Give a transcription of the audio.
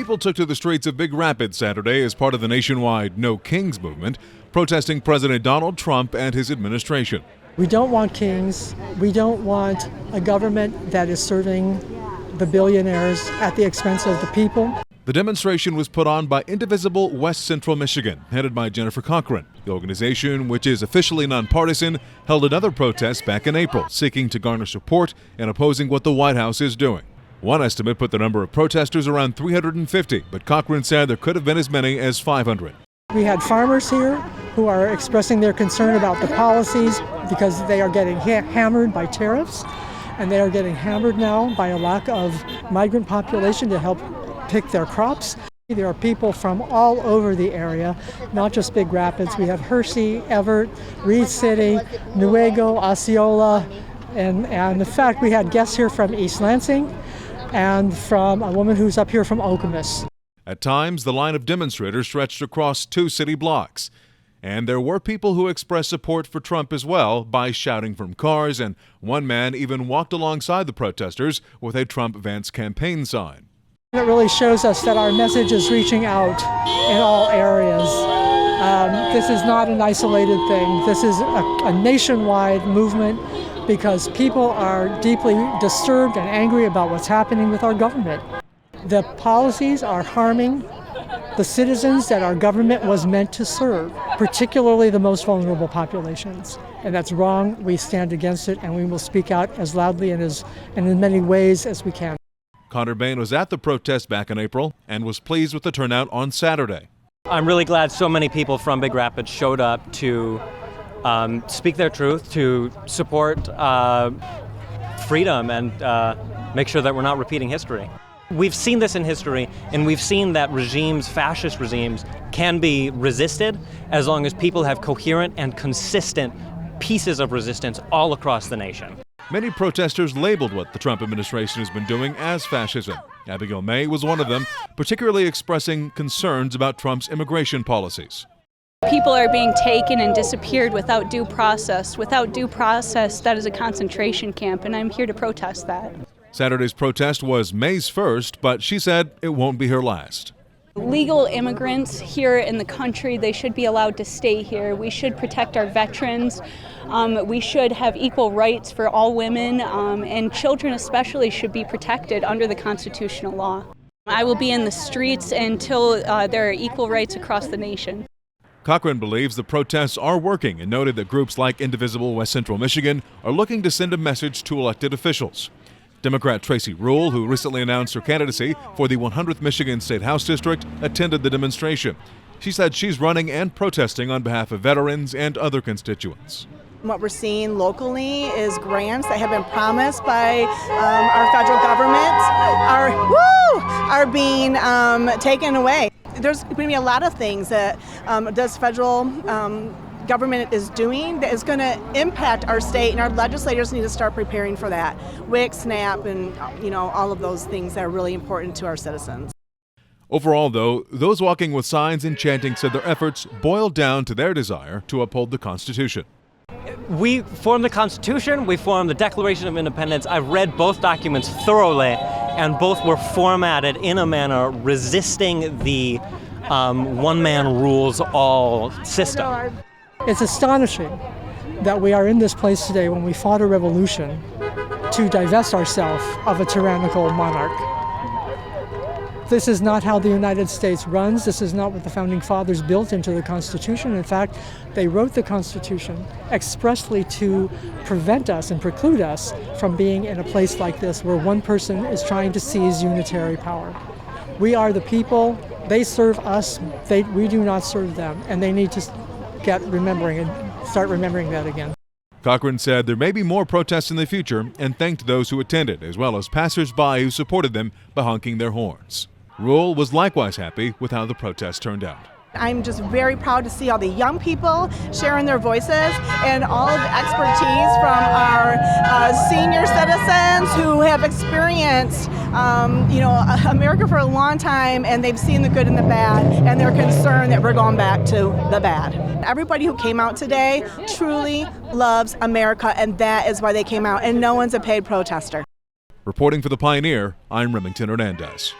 People took to the streets of Big Rapids Saturday as part of the nationwide No Kings movement, protesting President Donald Trump and his administration. We don't want kings. We don't want a government that is serving the billionaires at the expense of the people. The demonstration was put on by Indivisible West Central Michigan, headed by Jennifer Cochran. The organization, which is officially nonpartisan, held another protest back in April, seeking to garner support and opposing what the White House is doing. One estimate put the number of protesters around 350, but Cochran said there could have been as many as 500. We had farmers here who are expressing their concern about the policies because they are getting hammered by tariffs, and they are getting hammered now by a lack of migrant population to help pick their crops. There are people from all over the area, not just Big Rapids. We have Hershey, Everett, Reed City, Newaygo, Osceola, and in fact we had guests here from East Lansing and from a woman who's up here from Okemos. At times, the line of demonstrators stretched across 2 city blocks. And there were people who expressed support for Trump as well by shouting from cars, and one man even walked alongside the protesters with a Trump-Vance campaign sign. It really shows us that our message is reaching out in all areas. This is not an isolated thing. This is a nationwide movement because people are deeply disturbed and angry about what's happening with our government. The policies are harming the citizens that our government was meant to serve, particularly the most vulnerable populations. And that's wrong. We stand against it, and we will speak out as loudly and in many ways as we can. Connor Bain was at the protest back in April and was pleased with the turnout on Saturday. I'm really glad so many people from Big Rapids showed up to speak their truth, to support freedom and make sure that we're not repeating history. We've seen this in history, and we've seen that fascist regimes, can be resisted as long as people have coherent and consistent pieces of resistance all across the nation. Many protesters labeled what the Trump administration has been doing as fascism. Abigail May was one of them, particularly expressing concerns about Trump's immigration policies. People are being taken and disappeared without due process. Without due process, that is a concentration camp, and I'm here to protest that. Saturday's protest was May's first, but she said it won't be her last. Legal immigrants here in the country, they should be allowed to stay here. We should protect our veterans. We should have equal rights for all women, and children especially should be protected under the constitutional law. I will be in the streets until there are equal rights across the nation. Cochran believes the protests are working and noted that groups like Indivisible West Central Michigan are looking to send a message to elected officials. Democrat Tracy Rule, who recently announced her candidacy for the 100th Michigan State House District, attended the demonstration. She said she's running and protesting on behalf of veterans and other constituents. What we're seeing locally is grants that have been promised by our federal government are being taken away. There's going to be a lot of things that this federal government is doing that is going to impact our state, and our legislators need to start preparing for that. WIC, SNAP, and all of those things that are really important to our citizens. Overall, though, those walking with signs and chanting said their efforts boiled down to their desire to uphold the Constitution. We formed the Constitution, we formed the Declaration of Independence. I've read both documents thoroughly, and both were formatted in a manner resisting the one-man rules all system. It's astonishing that we are in this place today when we fought a revolution to divest ourselves of a tyrannical monarch. This is not how the United States runs. This is not what the Founding Fathers built into the Constitution. In fact, they wrote the Constitution expressly to prevent us and preclude us from being in a place like this where one person is trying to seize unitary power. We are the people. They serve us. We do not serve them, and they need to start remembering that again. Cochran said there may be more protests in the future and thanked those who attended, as well as passers-by who supported them by honking their horns. Rule was likewise happy with how the protest turned out. I'm just very proud to see all the young people sharing their voices and all of the expertise from our senior citizens who have experienced America for a long time, and they've seen the good and the bad, and they're concerned that we're going back to the bad. Everybody who came out today truly loves America, and that is why they came out, and no one's a paid protester. Reporting for The Pioneer, I'm Remington Hernandez.